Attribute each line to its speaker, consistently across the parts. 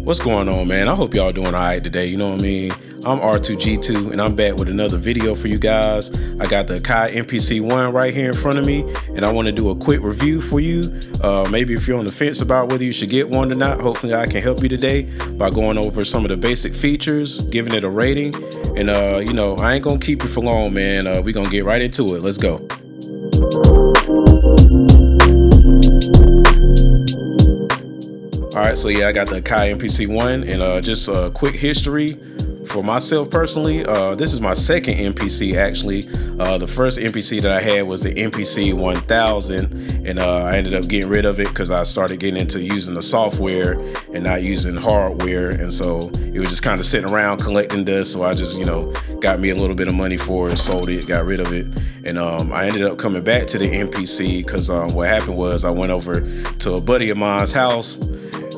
Speaker 1: What's going on, man? I hope y'all doing all right today. You know what I mean? I'm R2G2 and I'm back with another video for you guys. I got the Akai MPC One right here in front of me, and I want to do a quick review for you. Maybe if you're on the fence about whether you should get one or not, hopefully I can help you today by going over some of the basic features, giving it a rating, and I ain't gonna keep you for long, man. We're gonna get right into it. Let's go. All right, so yeah, I got the Akai MPC One, and just a quick history for myself personally. This is my second MPC actually. The first MPC that I had was the MPC 1000, and I ended up getting rid of it because I started getting into using the software and not using hardware, and so it was just kind of sitting around collecting dust. So I just, got me a little bit of money for it, sold it, got rid of it, and I ended up coming back to the MPC because what happened was I went over to a buddy of mine's house.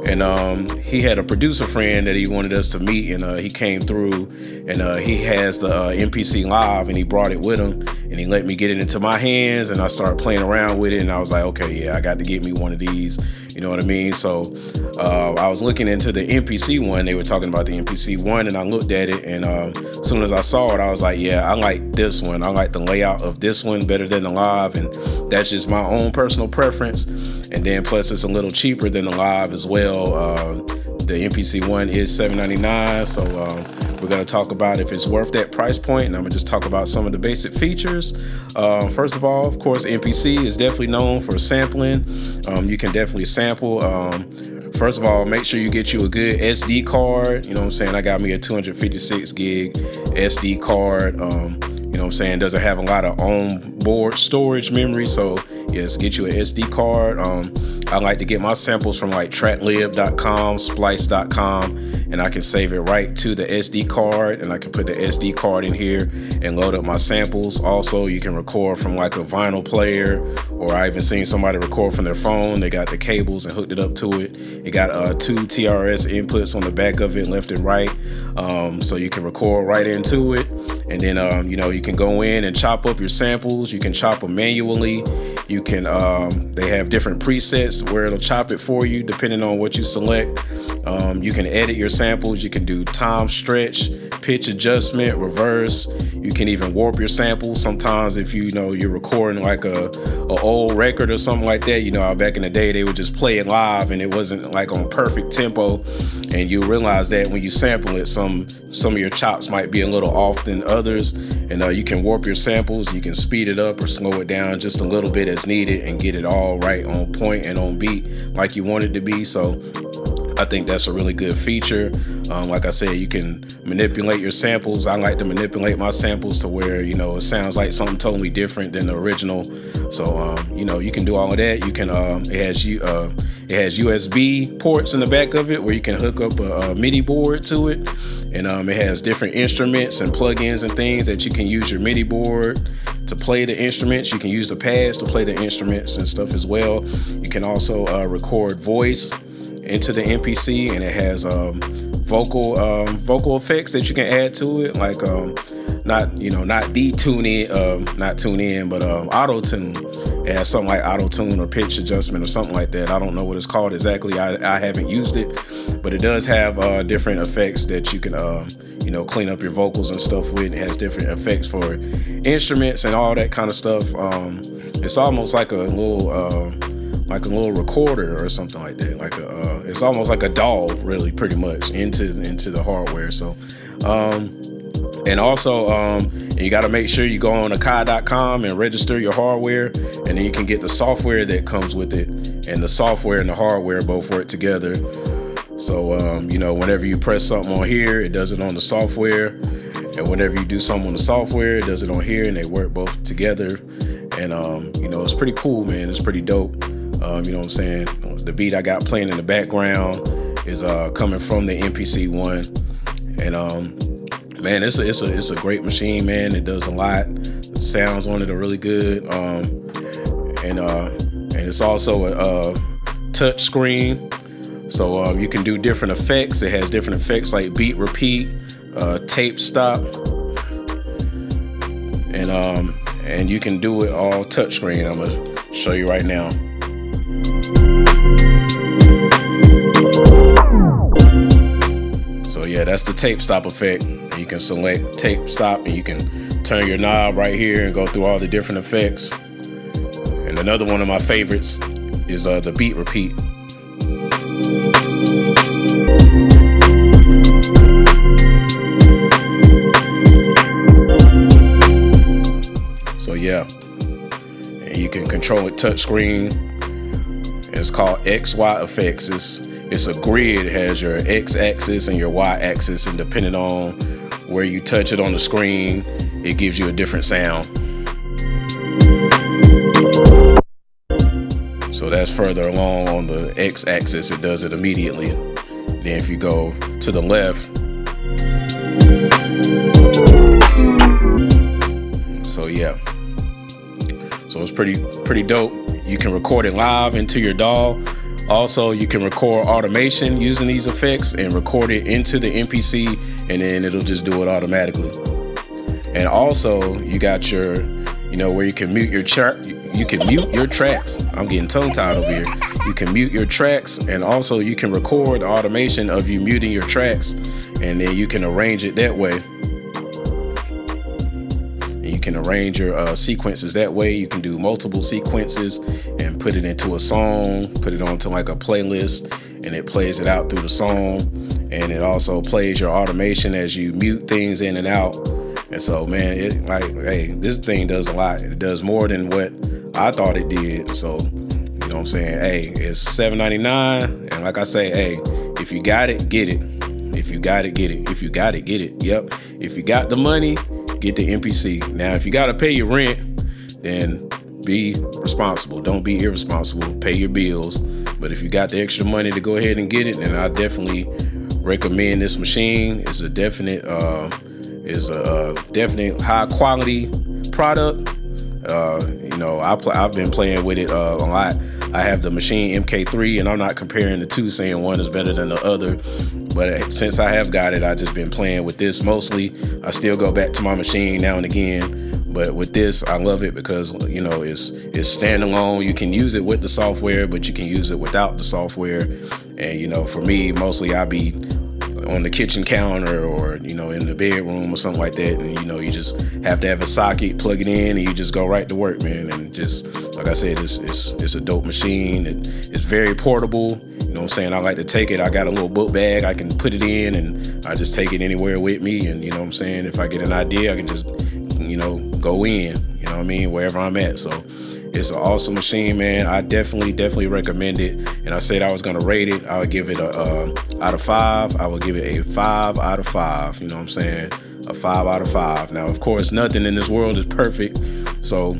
Speaker 1: And he had a producer friend that he wanted us to meet, and he came through, and he has the MPC Live, and he brought it with him, and he let me get it into my hands, and I started playing around with it, and I was like, okay, yeah, I got to get me one of these, you know what I mean? So I was looking into the MPC One. They were talking about the MPC One, and I looked at it, and as soon as I saw it, I was like, yeah, I like this one. I like the layout of this one better than the Live, and that's just my own personal preference. And then plus it's a little cheaper than the Live as well. The MPC One is $799, so we're gonna talk about if it's worth that price point, and I'm gonna just talk about some of the basic features. First of all, of course, MPC is definitely known for sampling. You can definitely sample. First of all, make sure you get you a good SD card. You know what I'm saying? I got me a 256 gig SD card. You know what I'm saying? Doesn't have a lot of onboard storage memory, so yes, get you an SD card. I like to get my samples from like tracklib.com, splice.com, and I can save it right to the SD card, and I can put the SD card in here and load up my samples. Also, you can record from like a vinyl player, or I even seen somebody record from their phone. They got the cables and hooked it up to it. It got 2 TRS inputs on the back of it, left and right, so you can record right into it. And then, you can go in and chop up your samples. You can chop them manually. You can, they have different presets where it'll chop it for you depending on what you select. You can edit your samples. You can do time stretch, pitch adjustment, reverse. You can even warp your samples. Sometimes if you're recording like a old record or something like that, back in the day they would just play it live and it wasn't like on perfect tempo, and you realize that when you sample it, some of your chops might be a little off than others, and you can warp your samples. You can speed it up or slow it down just a little bit as needed and get it all right on point and on beat like you want it to be. So I think that's a really good feature. Like I said, you can manipulate your samples. I like to manipulate my samples to where, it sounds like something totally different than the original. So, you can do all of that. You can, it has USB ports in the back of it where you can hook up a MIDI board to it. And it has different instruments and plugins and things that you can use your MIDI board to play the instruments. You can use the pads to play the instruments and stuff as well. You can also record voice into the MPC, and it has vocal effects that you can add to it, like not tune in, but auto tune. It has something like auto tune or pitch adjustment or something like that. I don't know what it's called exactly. I haven't used it, but it does have different effects that you can clean up your vocals and stuff with. It has different effects for instruments and all that kind of stuff. It's almost like a little recorder or something like that. It's almost like a DAW, really, pretty much into the hardware. So, and also, you got to make sure you go on Akai.com and register your hardware, and then you can get the software that comes with it. And the software and the hardware both work together. So, whenever you press something on here, it does it on the software, and whenever you do something on the software, it does it on here, and they work both together. And it's pretty cool, man. It's pretty dope. You know what I'm saying? The beat I got playing in the background is coming from the MPC One, and man, it's a great machine, man. It does a lot. The sounds on it are really good, and it's also a touch screen, so you can do different effects. It has different effects like beat repeat, tape stop, and you can do it all touch screen. I'm gonna show you right now. yeah, that's the tape stop effect. You can select tape stop and you can turn your knob right here and go through all the different effects. And another one of my favorites is the beat repeat. So yeah, and you can control it touchscreen. It's called XY effects. It's a grid. It has your X axis and your Y axis, and depending on where you touch it on the screen, it gives you a different sound. So that's further along on the X axis, it does it immediately. Then if you go to the left, so yeah, so it's pretty dope. You can record it live into your DAW. Also, you can record automation using these effects and record it into the MPC, and then it'll just do it automatically. And also, you got your, where you can mute your you can mute your tracks. I'm getting tongue-tied over here. You can mute your tracks, and also you can record the automation of you muting your tracks, and then you can arrange it that way. You can arrange your sequences that way. You can do multiple sequences and put it into a song, put it onto like a playlist, and it plays it out through the song. And it also plays your automation as you mute things in and out. And so, man, hey, this thing does a lot. It does more than what I thought it did. So, you know what I'm saying? Hey, it's $7.99. And like I say, hey, if you got it, get it. If you got it, get it. If you got it, get it. Yep. If you got the money, get the MPC. Now, if you got to pay your rent, then be responsible. Don't be irresponsible. Pay your bills. But if you got the extra money to go ahead and get it, then I definitely recommend this machine. It's a definite high quality product. I've been playing with it a lot. I have the Machine MK3, and I'm not comparing the two, saying one is better than the other. But since I have got it, I've just been playing with this mostly. I still go back to my machine now and again. But with this, I love it because, it's standalone. You can use it with the software, but you can use it without the software. And, for me, mostly I be on the kitchen counter or, in the bedroom or something like that. And, you just have to have a socket, plug it in, and you just go right to work, man. And just, like I said, it's a dope machine. It's very portable. You know what I'm saying? I like to take it. I got a little book bag. I can put it in and I just take it anywhere with me. And, you know what I'm saying? If I get an idea, I can just, go in, wherever I'm at. So it's an awesome machine, man. I definitely recommend it. And I said I was going to rate it. I would give it a out of 5. I would give it a 5 out of 5. You know what I'm saying? A 5 out of 5. Now, of course, nothing in this world is perfect. So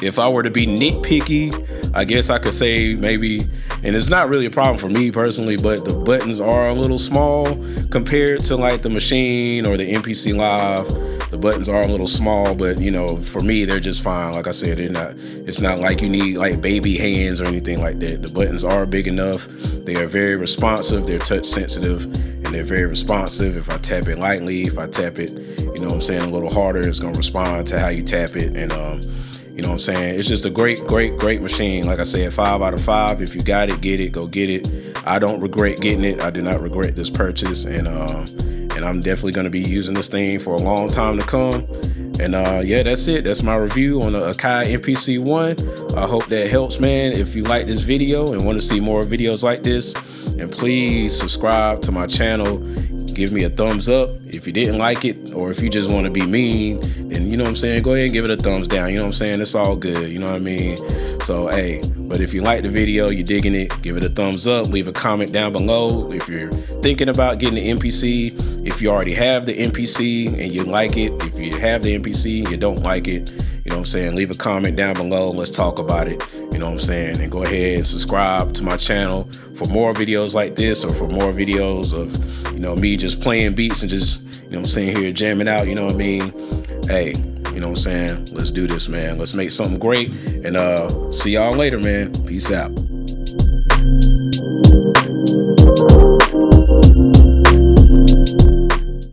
Speaker 1: if I were to be nitpicky, I guess I could say maybe, and it's not really a problem for me personally, but the buttons are a little small compared to like the Machine or the MPC Live. The buttons are a little small, but for me, they're just fine. Like I said, it's not like you need like baby hands or anything like that. The buttons are big enough. They are very responsive. They're touch sensitive and they're very responsive. If I tap it lightly, if I tap it, a little harder, it's going to respond to how you tap it. And, you know what I'm saying? It's just a great machine. Like I said, 5 out of 5. If you got it, get it, go get it. I don't regret getting it. I do not regret this purchase. And I'm definitely going to be using this thing for a long time to come. And yeah, that's it. That's my review on the Akai MPC One. I hope that helps, man. If you like this video and want to see more videos like this, and please subscribe to my channel. Give me a thumbs up if you didn't like it, or if you just want to be mean, then you know what I'm saying, go ahead and give it a thumbs down. You know what I'm saying? It's all good. You know what I mean? So, hey, but if you like the video, you're digging it, give it a thumbs up, leave a comment down below. If you're thinking about getting the MPC, if you already have the MPC and you like it, if you have the MPC and you don't like it, you know what I'm saying, leave a comment down below. Let's talk about it. You know what I'm saying? And go ahead and subscribe to my channel for more videos like this, or for more videos of, me just playing beats and just, what I'm saying, here jamming out. You know what I mean? Hey, you know what I'm saying? Let's do this, man. Let's make something great. And see y'all later, man. Peace out.